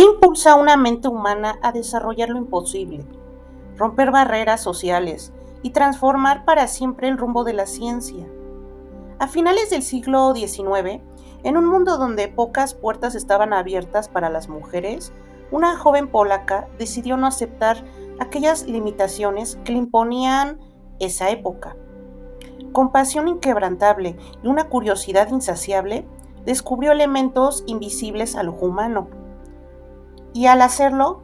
¿Qué impulsa a una mente humana a desarrollar lo imposible, romper barreras sociales y transformar para siempre el rumbo de la ciencia? A finales del siglo XIX, en un mundo donde pocas puertas estaban abiertas para las mujeres, una joven polaca decidió no aceptar aquellas limitaciones que le imponían esa época. Con pasión inquebrantable y una curiosidad insaciable, descubrió elementos invisibles al ojo humano. Y al hacerlo,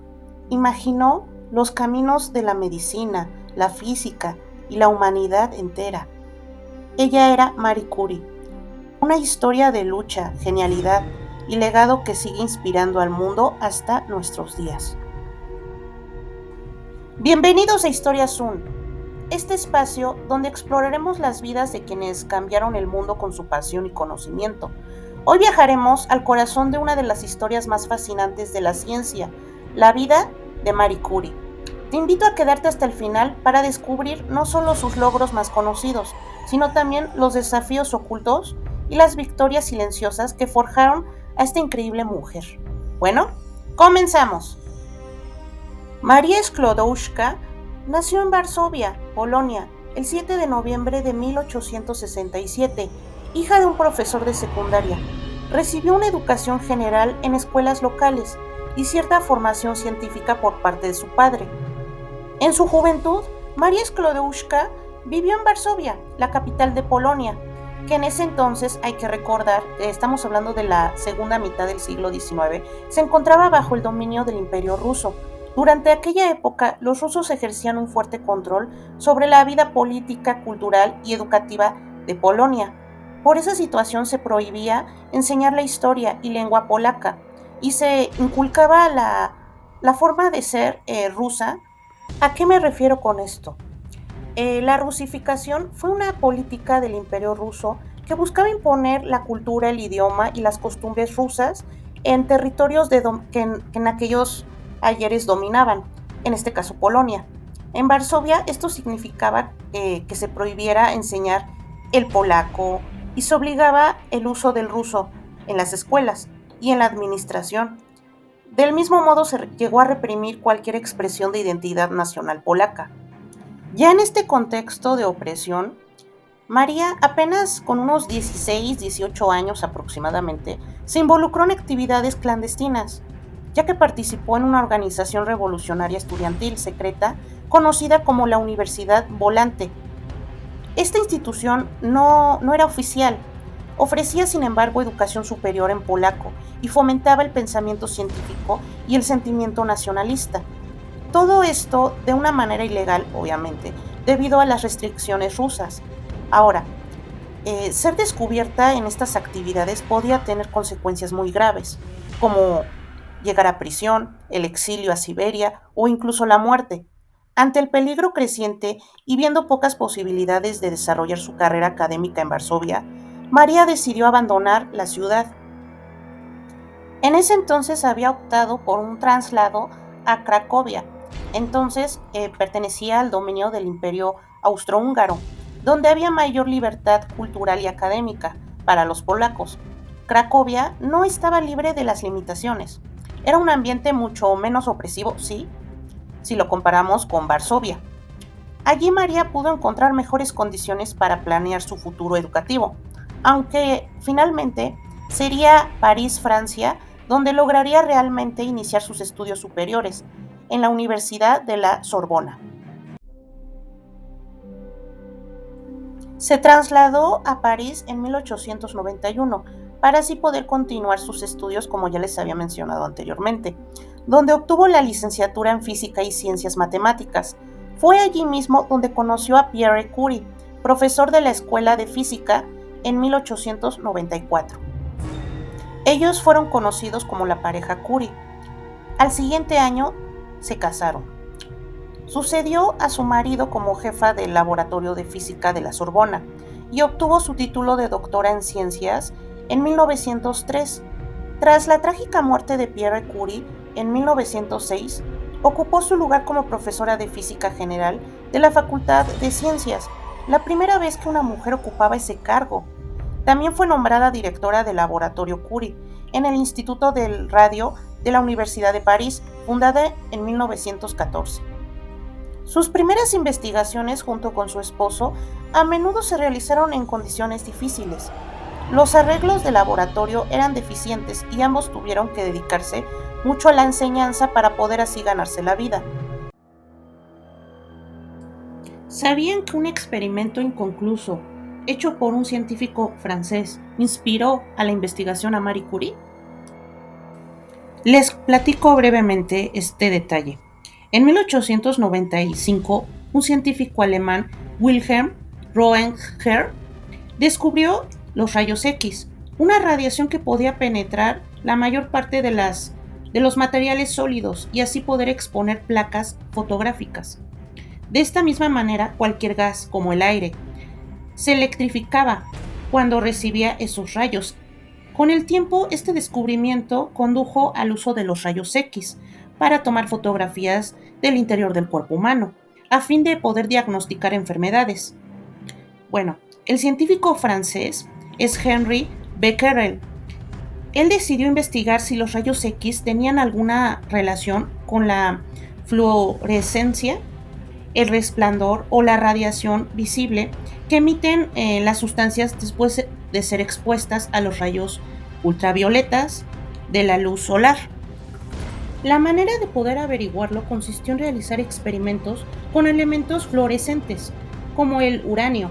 imaginó los caminos de la medicina, la física y la humanidad entera. Ella era Marie Curie, una historia de lucha, genialidad y legado que sigue inspirando al mundo hasta nuestros días. Bienvenidos a Historia Zoom, este espacio donde exploraremos las vidas de quienes cambiaron el mundo con su pasión y conocimiento. Hoy viajaremos al corazón de una de las historias más fascinantes de la ciencia, la vida de Marie Curie. Te invito a quedarte hasta el final para descubrir no solo sus logros más conocidos, sino también los desafíos ocultos y las victorias silenciosas que forjaron a esta increíble mujer. Bueno, comenzamos. Maria Sklodowska nació en Varsovia, Polonia, el 7 de noviembre de 1867, hija de un profesor de secundaria. Recibió una educación general en escuelas locales y cierta formación científica por parte de su padre. En su juventud, Maria Sklodowska vivió en Varsovia, la capital de Polonia, que en ese entonces, hay que recordar, estamos hablando de la segunda mitad del siglo XIX, se encontraba bajo el dominio del Imperio ruso. Durante aquella época, los rusos ejercían un fuerte control sobre la vida política, cultural y educativa de Polonia. Por esa situación se prohibía enseñar la historia y lengua polaca y se inculcaba la forma de ser rusa. ¿A qué me refiero con esto? La rusificación fue una política del Imperio ruso que buscaba imponer la cultura, el idioma y las costumbres rusas en territorios que en aquellos ayeres dominaban, en este caso Polonia. En Varsovia esto significaba que se prohibiera enseñar el polaco y se obligaba el uso del ruso en las escuelas y en la administración. Del mismo modo se llegó a reprimir cualquier expresión de identidad nacional polaca. Ya en este contexto de opresión, María, apenas con unos 16, 18 años aproximadamente, se involucró en actividades clandestinas, ya que participó en una organización revolucionaria estudiantil secreta conocida como la Universidad Volante. Esta institución no era oficial, ofrecía sin embargo educación superior en polaco y fomentaba el pensamiento científico y el sentimiento nacionalista. Todo esto de una manera ilegal, obviamente, debido a las restricciones rusas. Ahora, ser descubierta en estas actividades podía tener consecuencias muy graves, como llegar a prisión, el exilio a Siberia o incluso la muerte. Ante el peligro creciente y viendo pocas posibilidades de desarrollar su carrera académica en Varsovia, María decidió abandonar la ciudad. En ese entonces había optado por un traslado a Cracovia. Entonces pertenecía al dominio del Imperio Austrohúngaro, donde había mayor libertad cultural y académica para los polacos. Cracovia no estaba libre de las limitaciones. Era un ambiente mucho menos opresivo, sí, si lo comparamos con Varsovia. Allí María pudo encontrar mejores condiciones para planear su futuro educativo, aunque finalmente sería París, Francia, donde lograría realmente iniciar sus estudios superiores, en la Universidad de la Sorbona. Se trasladó a París en 1891 para así poder continuar sus estudios, como ya les había mencionado anteriormente, donde obtuvo la licenciatura en Física y Ciencias Matemáticas. Fue allí mismo donde conoció a Pierre Curie, profesor de la Escuela de Física, en 1894. Ellos fueron conocidos como la pareja Curie. Al siguiente año se casaron. Sucedió a su marido como jefa del Laboratorio de Física de la Sorbona y obtuvo su título de doctora en ciencias en 1903. Tras la trágica muerte de Pierre Curie en 1906, ocupó su lugar como profesora de Física General de la Facultad de Ciencias, la primera vez que una mujer ocupaba ese cargo. También fue nombrada directora del Laboratorio Curie en el Instituto del Radio de la Universidad de París, fundada en 1914. Sus primeras investigaciones junto con su esposo a menudo se realizaron en condiciones difíciles. Los arreglos de laboratorio eran deficientes y ambos tuvieron que dedicarse mucho a la enseñanza para poder así ganarse la vida. ¿Sabían que un experimento inconcluso, hecho por un científico francés, inspiró a la investigación a Marie Curie? Les platico brevemente este detalle. En 1895, un científico alemán, Wilhelm Röntgen, descubrió los rayos X, una radiación que podía penetrar la mayor parte de los materiales sólidos y así poder exponer placas fotográficas. De esta misma manera, cualquier gas, como el aire, se electrificaba cuando recibía esos rayos. Con el tiempo, este descubrimiento condujo al uso de los rayos X para tomar fotografías del interior del cuerpo humano, a fin de poder diagnosticar enfermedades. Bueno, el científico francés es Henri Becquerel. Él decidió investigar si los rayos X tenían alguna relación con la fluorescencia, el resplandor o la radiación visible que emiten las sustancias después de ser expuestas a los rayos ultravioletas de la luz solar. La manera de poder averiguarlo consistió en realizar experimentos con elementos fluorescentes, como el uranio.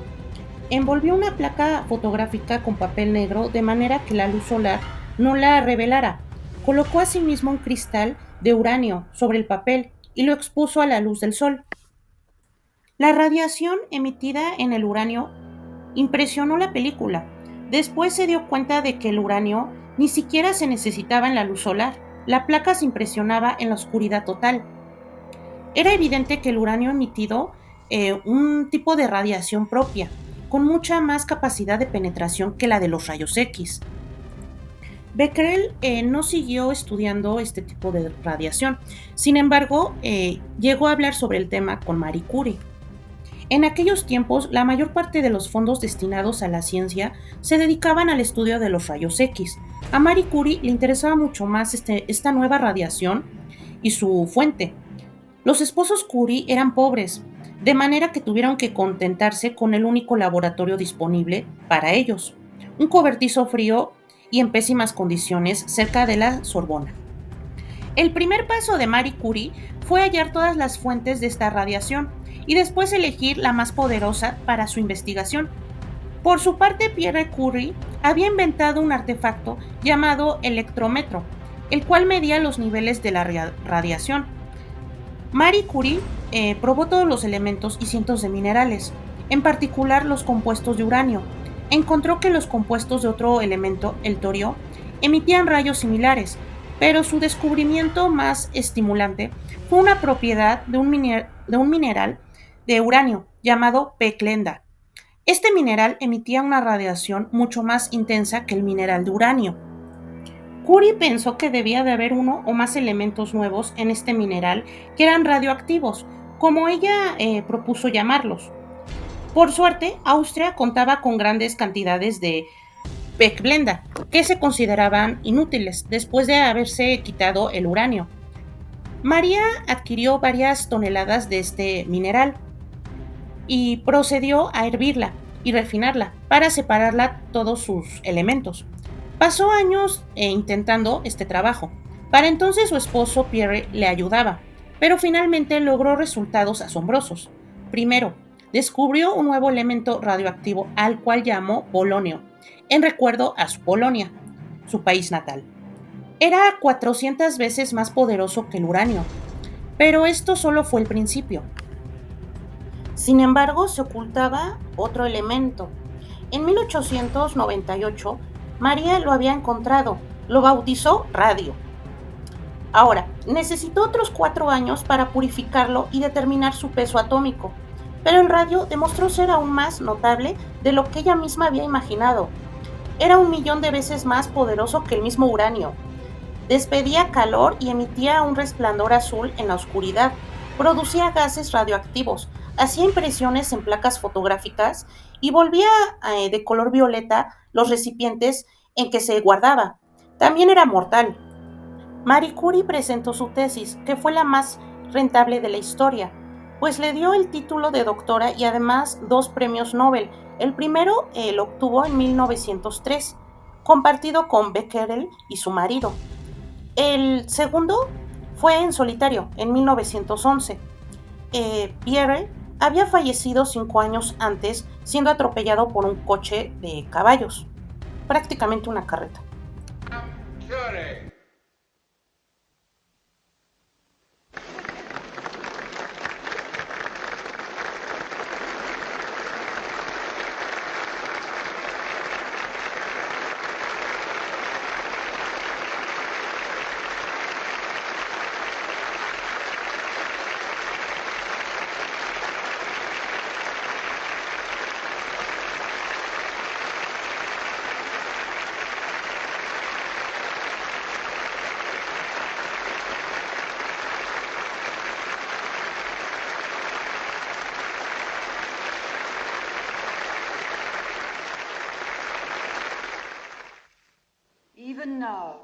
Envolvió una placa fotográfica con papel negro de manera que la luz solar no la revelara. Colocó asimismo un cristal de uranio sobre el papel y lo expuso a la luz del sol. La radiación emitida en el uranio impresionó la película. Después se dio cuenta de que el uranio ni siquiera se necesitaba en la luz solar. La placa se impresionaba en la oscuridad total. Era evidente que el uranio emitido un tipo de radiación propia, con mucha más capacidad de penetración que la de los rayos X. Becquerel no siguió estudiando este tipo de radiación. Sin embargo, llegó a hablar sobre el tema con Marie Curie. En aquellos tiempos, la mayor parte de los fondos destinados a la ciencia se dedicaban al estudio de los rayos X. A Marie Curie le interesaba mucho más esta nueva radiación y su fuente. Los esposos Curie eran pobres, de manera que tuvieron que contentarse con el único laboratorio disponible para ellos, un cobertizo frío y en pésimas condiciones cerca de la Sorbona. El primer paso de Marie Curie fue hallar todas las fuentes de esta radiación y después elegir la más poderosa para su investigación. Por su parte, Pierre Curie había inventado un artefacto llamado electrómetro, el cual medía los niveles de la radiación. Marie Curie probó todos los elementos y cientos de minerales, en particular los compuestos de uranio. Encontró que los compuestos de otro elemento, el torio, emitían rayos similares, pero su descubrimiento más estimulante fue una propiedad de un mineral de uranio llamado peclenda. Este mineral emitía una radiación mucho más intensa que el mineral de uranio. Curie pensó que debía de haber uno o más elementos nuevos en este mineral que eran radioactivos, como ella propuso llamarlos. Por suerte, Austria contaba con grandes cantidades de pecblenda, que se consideraban inútiles después de haberse quitado el uranio. María adquirió varias toneladas de este mineral y procedió a hervirla y refinarla para separarla todos sus elementos. Pasó años intentando este trabajo. Para entonces su esposo Pierre le ayudaba, pero finalmente logró resultados asombrosos. Primero, descubrió un nuevo elemento radioactivo al cual llamó polonio, en recuerdo a su Polonia, su país natal. Era 400 veces más poderoso que el uranio, pero esto solo fue el principio. Sin embargo, se ocultaba otro elemento. En 1898, María lo había encontrado, lo bautizó radio. Ahora, necesitó otros 4 años para purificarlo y determinar su peso atómico, pero el radio demostró ser aún más notable de lo que ella misma había imaginado. Era 1.000.000 de veces más poderoso que el mismo uranio. Despedía calor y emitía un resplandor azul en la oscuridad. Producía gases radioactivos, hacía impresiones en placas fotográficas y volvía de color violeta los recipientes en que se guardaba. También era mortal. Marie Curie presentó su tesis, que fue la más rentable de la historia, pues le dio el título de doctora y además 2 premios Nobel. El primero lo obtuvo en 1903, compartido con Becquerel y su marido. El segundo fue en solitario, en 1911. Pierre había fallecido 5 años antes, siendo atropellado por un coche de caballos, prácticamente una carreta. Even now,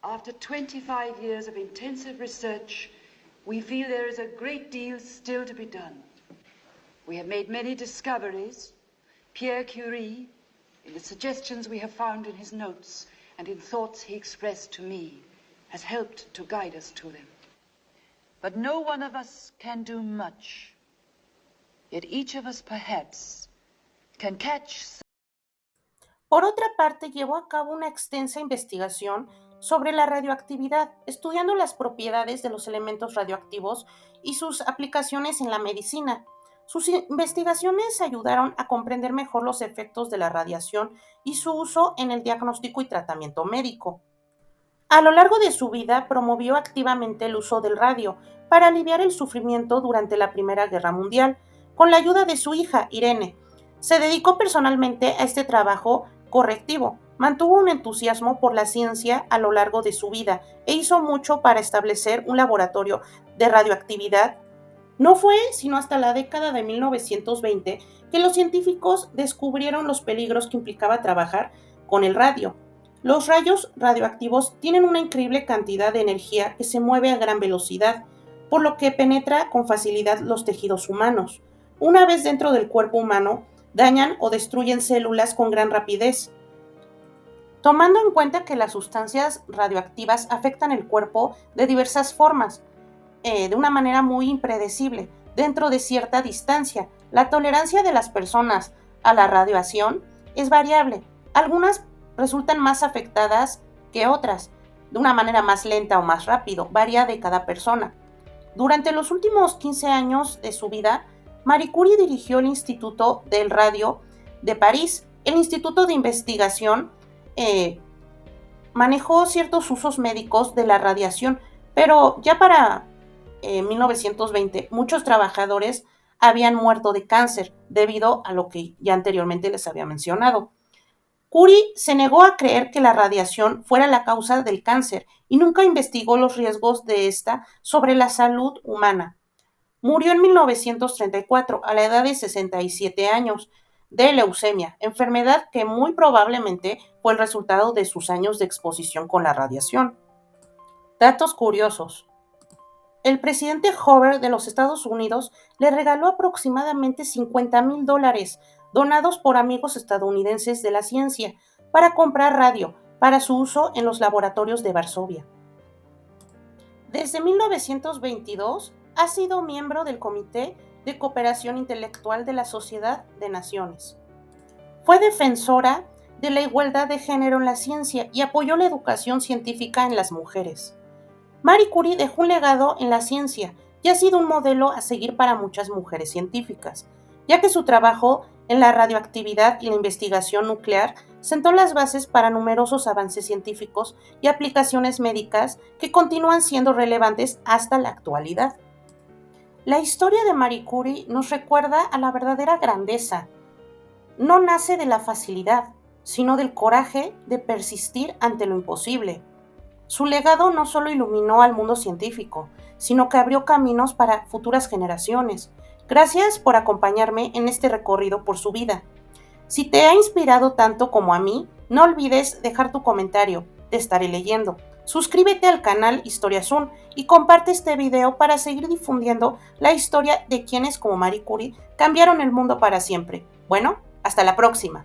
after 25 years of intensive research, we feel there is a great deal still to be done. We have made many discoveries. Pierre Curie, in the suggestions we have found in his notes and in thoughts he expressed to me, has helped to guide us to them. But no one of us can do much. Yet each of us, perhaps, can catch. Por otra parte, llevó a cabo una extensa investigación sobre la radioactividad, estudiando las propiedades de los elementos radioactivos y sus aplicaciones en la medicina. Sus investigaciones ayudaron a comprender mejor los efectos de la radiación y su uso en el diagnóstico y tratamiento médico. A lo largo de su vida promovió activamente el uso del radio para aliviar el sufrimiento durante la Primera Guerra Mundial, con la ayuda de su hija, Irene. Se dedicó personalmente a este trabajo correctivo, mantuvo un entusiasmo por la ciencia a lo largo de su vida e hizo mucho para establecer un laboratorio de radioactividad. No fue sino hasta la década de 1920 que los científicos descubrieron los peligros que implicaba trabajar con el radio. Los rayos radioactivos tienen una increíble cantidad de energía que se mueve a gran velocidad, por lo que penetra con facilidad los tejidos humanos. Una vez dentro del cuerpo humano, dañan o destruyen células con gran rapidez. Tomando en cuenta que las sustancias radioactivas afectan el cuerpo de diversas formas, de una manera muy impredecible, dentro de cierta distancia, la tolerancia de las personas a la radiación es variable. Algunas resultan más afectadas que otras, de una manera más lenta o más rápido, varía de cada persona. Durante los últimos 15 años de su vida, Marie Curie dirigió el Instituto del Radio de París. El Instituto de Investigación manejó ciertos usos médicos de la radiación, pero ya para 1920 muchos trabajadores habían muerto de cáncer debido a lo que ya anteriormente les había mencionado. Curie se negó a creer que la radiación fuera la causa del cáncer y nunca investigó los riesgos de esta sobre la salud humana. Murió en 1934 a la edad de 67 años de leucemia, enfermedad que muy probablemente fue el resultado de sus años de exposición con la radiación. Datos curiosos. El presidente Hoover de los Estados Unidos le regaló aproximadamente $50,000 donados por amigos estadounidenses de la ciencia para comprar radio para su uso en los laboratorios de Varsovia. Desde 1922 ha sido miembro del Comité de Cooperación Intelectual de la Sociedad de Naciones. Fue defensora de la igualdad de género en la ciencia y apoyó la educación científica en las mujeres. Marie Curie dejó un legado en la ciencia y ha sido un modelo a seguir para muchas mujeres científicas, ya que su trabajo en la radioactividad y la investigación nuclear sentó las bases para numerosos avances científicos y aplicaciones médicas que continúan siendo relevantes hasta la actualidad. La historia de Marie Curie nos recuerda a la verdadera grandeza. No nace de la facilidad, sino del coraje de persistir ante lo imposible. Su legado no solo iluminó al mundo científico, sino que abrió caminos para futuras generaciones. Gracias por acompañarme en este recorrido por su vida. Si te ha inspirado tanto como a mí, no olvides dejar tu comentario. te estaré leyendo. Suscríbete al canal Historia Zoom y comparte este video para seguir difundiendo la historia de quienes como Marie Curie cambiaron el mundo para siempre. Bueno, hasta la próxima.